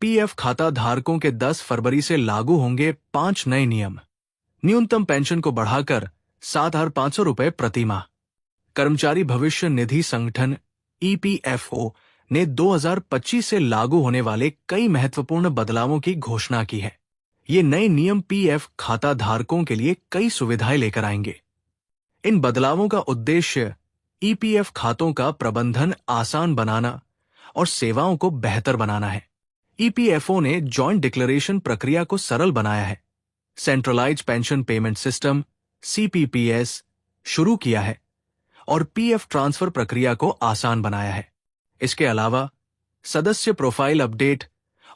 PF खाता धारकों के 10 फरवरी से लागू होंगे 5 नए नियम। न्यूनतम पेंशन को बढ़ाकर 7,500 रुपए प्रति माह। कर्मचारी भविष्य निधि संगठन ईपीएफओ ने 2025 से लागू होने वाले कई महत्वपूर्ण बदलावों की घोषणा की है। ये नए नियम पीएफ खाता धारकों के लिए कई सुविधाएं लेकर आएंगे। इन बदलावों का उद्देश्य ईपीएफ खातों का प्रबंधन आसान बनाना और सेवाओं को बेहतर बनाना है। ईपीएफओ ने जॉइंट डिक्लेरेशन प्रक्रिया को सरल बनाया है, सेंट्रलाइज्ड पेंशन पेमेंट सिस्टम सीपीपीएस शुरू किया है और पीएफ ट्रांसफर प्रक्रिया को आसान बनाया है। इसके अलावा सदस्य प्रोफाइल अपडेट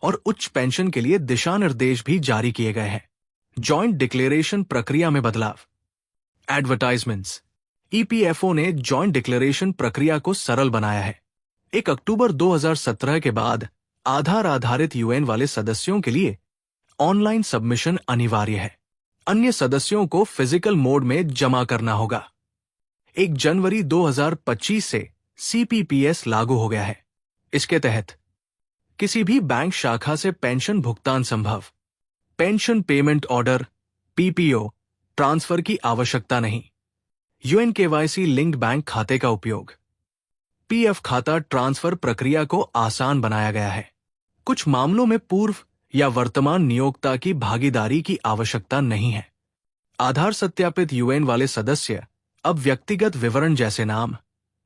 और उच्च पेंशन के लिए दिशा निर्देश भी जारी किए गए हैं। जॉइंट डिक्लेरेशन प्रक्रिया में बदलाव। एडवर्टाइजमेंट्स। ईपीएफओ ने जॉइंट डिक्लेरेशन प्रक्रिया को सरल बनाया है। 1 अक्टूबर 2017 के बाद आधार आधारित यूएएन वाले सदस्यों के लिए ऑनलाइन सबमिशन अनिवार्य है। अन्य सदस्यों को फिजिकल मोड में जमा करना होगा। 1 जनवरी 2025 से सीपीपीएस लागू हो गया है। इसके तहत किसी भी बैंक शाखा से पेंशन भुगतान संभव। Pension payment order PPO transfer की आवश्यकता नहीं। यूएन केवाईसी लिंक्ड बैंक खाते का उपयोग। पीएफ खाता ट्रांसफर प्रक्रिया को आसान बनाया गया है। कुछ मामलों में पूर्व या वर्तमान नियोक्ता की भागीदारी की आवश्यकता नहीं है। आधार सत्यापित यूएएन वाले सदस्य अब व्यक्तिगत विवरण जैसे नाम,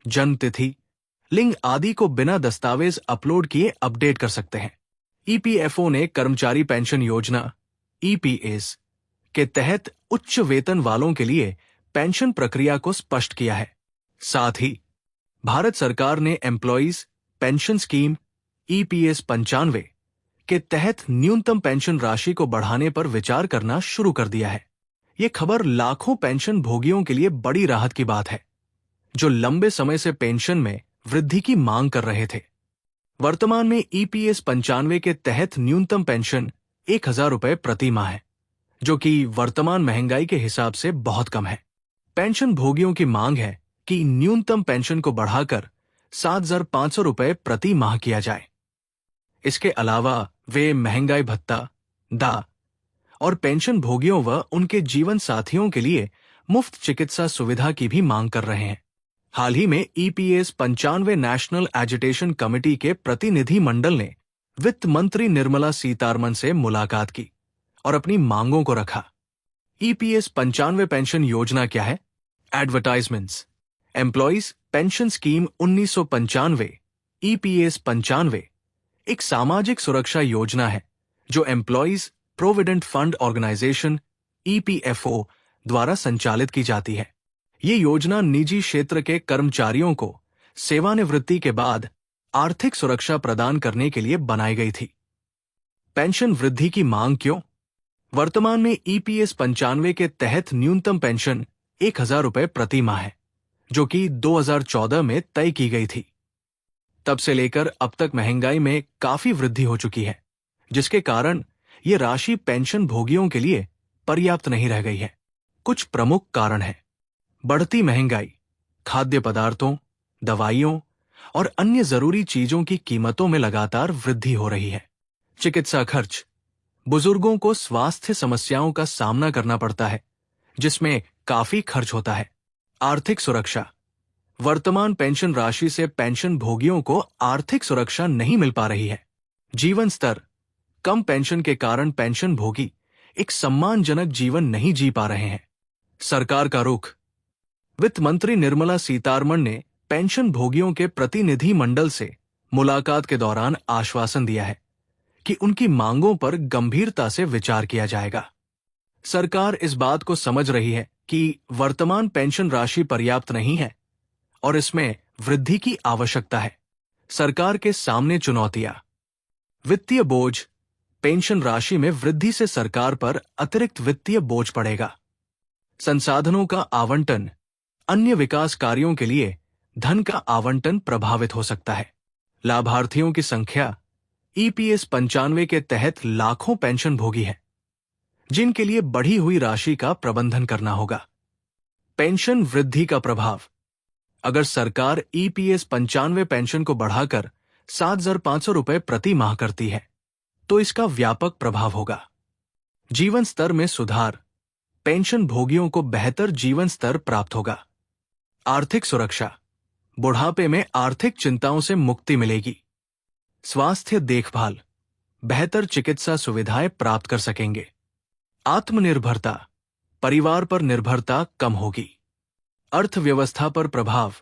जन्म तिथि, लिंग आदि को बिना दस्तावेज अपलोड किए अपडेट कर सकते हैं। ईपीएफओ ने कर्मचारी पेंशन योजना ईपीएस के तहत उच्च वेतन वालों के लिए पेंशन प्रक्रिया को स्पष्ट किया है। साथ ही भारत सरकार ने एम्प्लॉइज पेंशन स्कीम ईपीएस 95 के तहत न्यूनतम पेंशन राशि को बढ़ाने पर विचार करना शुरू कर दिया है। ये खबर लाखों पेंशन भोगियों के लिए बड़ी राहत की बात है, जो लंबे समय से पेंशन में वृद्धि की मांग कर रहे थे। वर्तमान में ईपीएस 95 के तहत न्यूनतम पेंशन 1,000 रुपए प्रति माह है, जो कि वर्तमान महंगाई के हिसाब से बहुत कम है। पेंशन भोगियों की मांग है कि न्यूनतम पेंशन को बढ़ाकर 7,500 रुपए प्रति माह किया जाए। इसके अलावा वे महंगाई भत्ता, दा और पेंशन भोगियों व उनके जीवन साथियों के लिए मुफ्त चिकित्सा सुविधा की भी मांग कर रहे हैं। हाल ही में ईपीएस 95 नेशनल एजिटेशन कमेटी के प्रतिनिधि मंडल ने वित्त मंत्री निर्मला सीतारमण से मुलाकात की और अपनी मांगों को रखा। ईपीएस 95 पेंशन योजना क्या है? Advertisements. Employees pension scheme 1995 EPS 95 एक सामाजिक सुरक्षा योजना है जो employees provident fund organisation EPFO द्वारा संचालित की जाती है। ये योजना निजी क्षेत्र के कर्मचारियों को सेवानिवृत्ति के बाद आर्थिक सुरक्षा प्रदान करने के लिए बनाई गई थी। पेंशन वृद्धि की मांग क्यों? वर्तमान में ईपीएस 95 के तहत न्यूनतम पेंशन 1,000 रुपए प्रति माह है, जो कि 2014 में तय की गई थी। तब से लेकर अब तक महंगाई में काफी वृद्धि हो चुकी है, जिसके कारण ये राशि पेंशन भोगियों के लिए पर्याप्त नहीं रह गई है। कुछ प्रमुख कारण हैं। बढ़ती महंगाई, खाद्य पदार्थों, दवाइयों और अन्य जरूरी चीजों की कीमतों में लगातार वृद्धि हो रही है। चिकित्सा खर्च, बुजुर्गों को स्वास्थ्य समस्याओं का सामना करना पड़ता है, जिसमें काफी खर्च होता है। आर्थिक सुरक्षा, वर्तमान पेंशन राशि से पेंशन भोगियों को आर्थिक सुरक्षा नहीं मिल पा रही है। जीवन स्तर, कम पेंशन के कारण पेंशन भोगी एक सम्मानजनक जीवन नहीं जी पा रहे हैं। सरकार का रुख, वित्त मंत्री निर्मला सीतारमण ने पेंशन भोगियों के प्रतिनिधि मंडल से मुलाकात के दौरान आश्वासन दिया है कि उनकी मांगों पर गंभीरता से विचार किया जाएगा। सरकार इस बात को समझ रही है कि वर्तमान पेंशन राशि पर्याप्त नहीं है और इसमें वृद्धि की आवश्यकता है। सरकार के सामने चुनौतियां, वित्तीय बोझ, पेंशन राशि में वृद्धि से सरकार पर अतिरिक्त वित्तीय बोझ पड़ेगा। संसाधनों का आवंटन, अन्य विकास कार्यों के लिए धन का आवंटन प्रभावित हो सकता है। लाभार्थियों की संख्या, ईपीएस 95 के तहत लाखों पेंशन भोगी है, जिनके लिए बढ़ी हुई राशि का प्रबंधन करना होगा। पेंशन वृद्धि का प्रभाव, अगर सरकार ईपीएस 95 पेंशन को बढ़ाकर 7,500 रुपए प्रति माह करती है, तो इसका व्यापक प्रभाव होगा। जीवन स्तर में सुधार, पेंशन भोगियों को बेहतर जीवन स्तर प्राप्त होगा। आर्थिक सुरक्षा, बुढ़ापे में आर्थिक चिंताओं से मुक्ति मिलेगी। स्वास्थ्य देखभाल, बेहतर चिकित्सा सुविधाएं प्राप्त कर सकेंगे। आत्मनिर्भरता, परिवार पर निर्भरता कम होगी। अर्थव्यवस्था पर प्रभाव,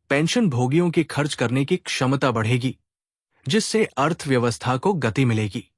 पेंशन भोगियों की खर्च करने की क्षमता बढ़ेगी, जिससे अर्थव्यवस्था को गति मिलेगी।